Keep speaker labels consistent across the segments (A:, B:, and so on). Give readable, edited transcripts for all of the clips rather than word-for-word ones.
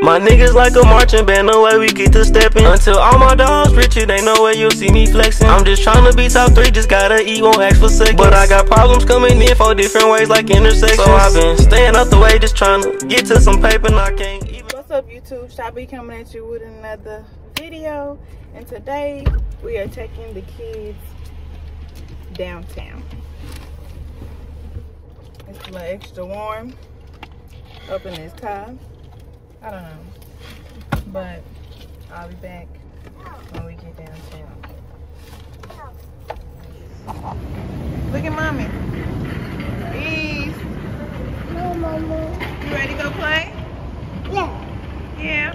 A: My niggas like a marching band, no way we get to stepping. Until all my dogs rich, it ain't no way you'll see me flexing. I'm just tryna be top 3, just gotta eat, won't ask for seconds. But I got problems coming in 4 different ways like intersections. So I've been staying out the way, just tryna get to some paper and I can't even.
B: What's up YouTube? Shabby coming at you with another video. And today we are taking the kids downtown. It's a little extra warm up in this car. I don't know, but I'll be back when we get downtown. Look at mommy. Ease.
C: No, mama.
B: You ready to go play?
C: Yeah.
B: Yeah.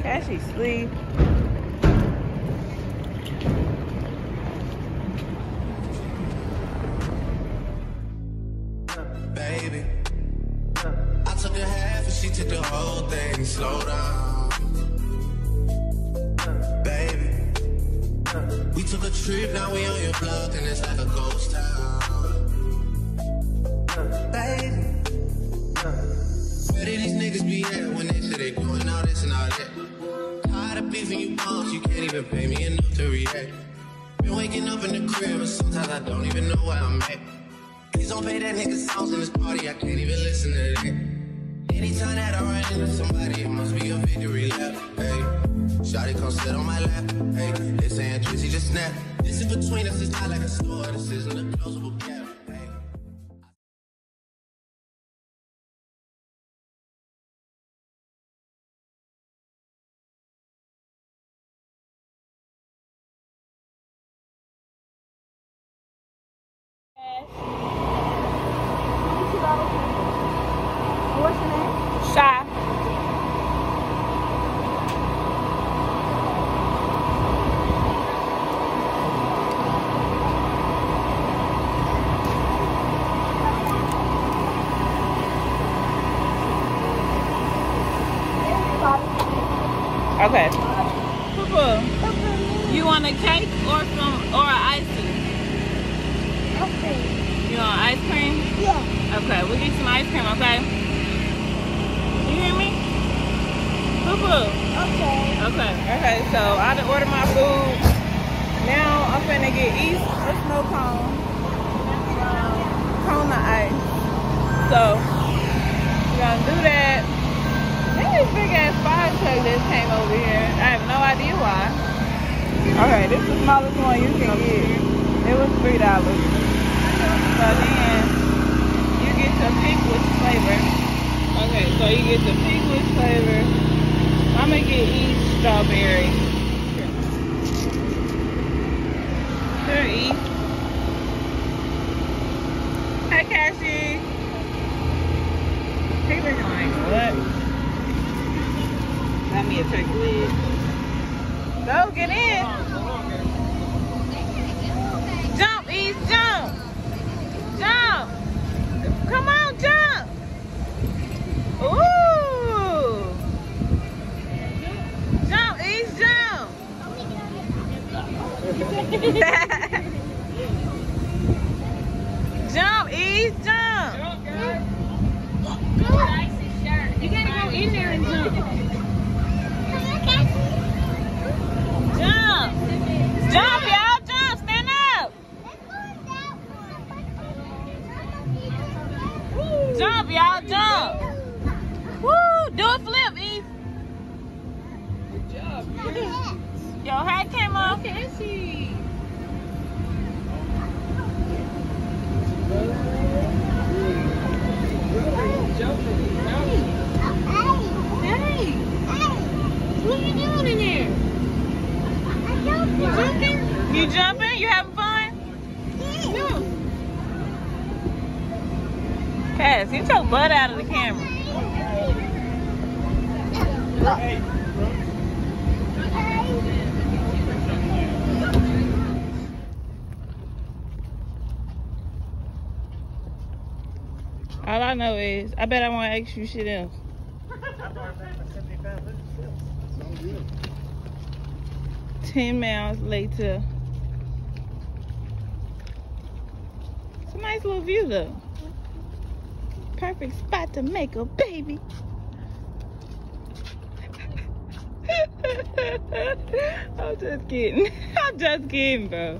B: Cassie sleep.
D: Baby, I took a half and she took the whole thing. Slow down, baby. We took a trip, now we on your block and it's like a ghost town. Baby, where did these niggas be at when they say they doing all this and all that? Tired of beefing you boss, you can't even pay me enough to react. Been waking up in the crib and sometimes I don't even know where I'm at. Please don't play that nigga songs in this party, I can't even listen to that. Anytime that I run into somebody, it must be a victory lap. Hey, shawty come sit on my lap. Hey, they saying Tracy just snap. This is between us, it's not like a store, this isn't a closable gap. Hey.
B: What's your name? Shy. Okay. Papa, you want a cake or an icing?
C: Okay.
B: You want ice cream?
C: Yeah.
B: Okay, we'll get some ice cream, okay? You hear me? Poo-poo.
C: Okay.
B: Okay, so I done ordered my food. Now I'm finna get East a snow cone. Cone of ice. So, we're gonna do that. Then this big ass fire truck just came over here. I have no idea why. Okay, this is the smallest one you can get. It was $3. So then you get to pick which flavor. Okay, so you get to pick which flavor. I'm gonna get each strawberry. Here, eat. Hi, Cassie. He looking like what? Got me a turkey leg. Go, get in. Jump, East, jump. Jump. Come on, jump. Ooh. Jump, East, jump. Jump, East, jump.
C: You gotta go in there and jump.
B: Jump. Jump, y'all. Jump. Stand up. Jump, y'all. Jump. Woo. Do a flip, Eve.
C: Good job.
B: Your hat came off.
C: Okay, see. Hey. What are you doing in there? You jumping?
B: You jumping? You having fun?
C: No.
B: Cass, get your butt out of the camera. All I know is, I bet I want to ask you shit else. 10 miles later. It's a nice little view though. Perfect spot to make a baby. I'm just kidding. I'm just kidding, bro.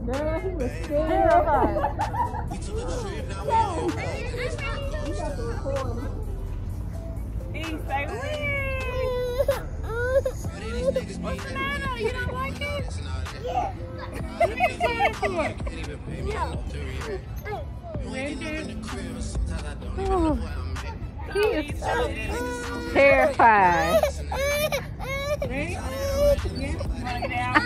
C: Girl, he was terrified.
B: He say, what's the matter? You don't like it? What are you saying for?
C: He is so terrified.
B: Ready? Yeah. Run down.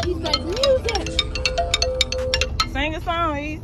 C: He's like, music.
B: Sing a song, Eve.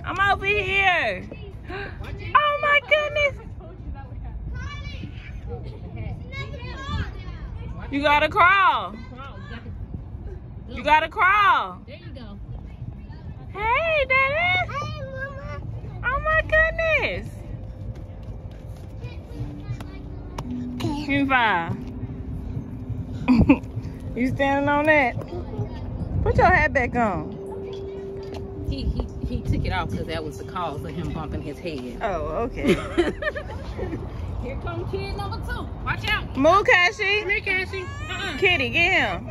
B: I'm over here. Oh my goodness. You gotta crawl. You gotta crawl.
C: There you go.
B: Hey, Daddy. Oh my goodness. Give me 5. You standing on that? Put your hat back on.
C: He took it off because that was the cause of him bumping his head.
B: Oh, okay.
C: Here comes kid number 2. Watch out.
B: Move, Cassie.
C: Come here, Cassie.
B: Kitty, get him.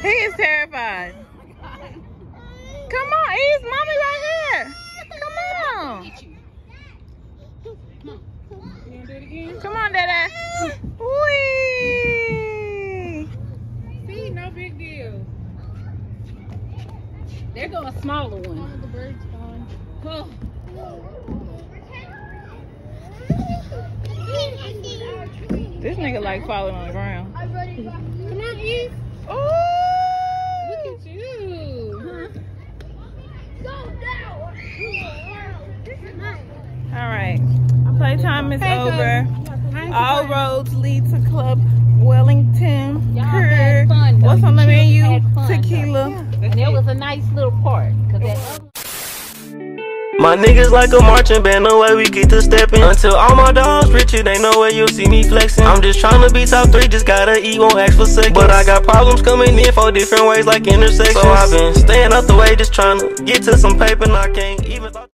B: He is terrified. Come on, Ease, mommy right here. Come on.
C: You gonna do it again?
B: Come on, Dada. Whee!
C: See, no big deal. There go a smaller one. One of the birds gone. Oh.
B: This nigga like falling on the ground.
C: Come on, Eve.
B: Ooh!
C: Look at you.
B: All right, playtime is over.
C: Hi,
B: All roads lead to Club Wellington.
C: Y'all had fun, though.
B: What's on the
C: You
B: menu?
C: had fun,
B: Tequila.
C: And there was a nice little part. Cause that other
A: My niggas like a marching band, no way we get to stepping. Until all my dogs richer, they know where you'll see me flexing. I'm just tryna be top 3, just gotta eat, won't ask for seconds. But I got problems coming in 4 different ways like intersections. So I've been staying out the way, just tryna get to some paper, and I can't even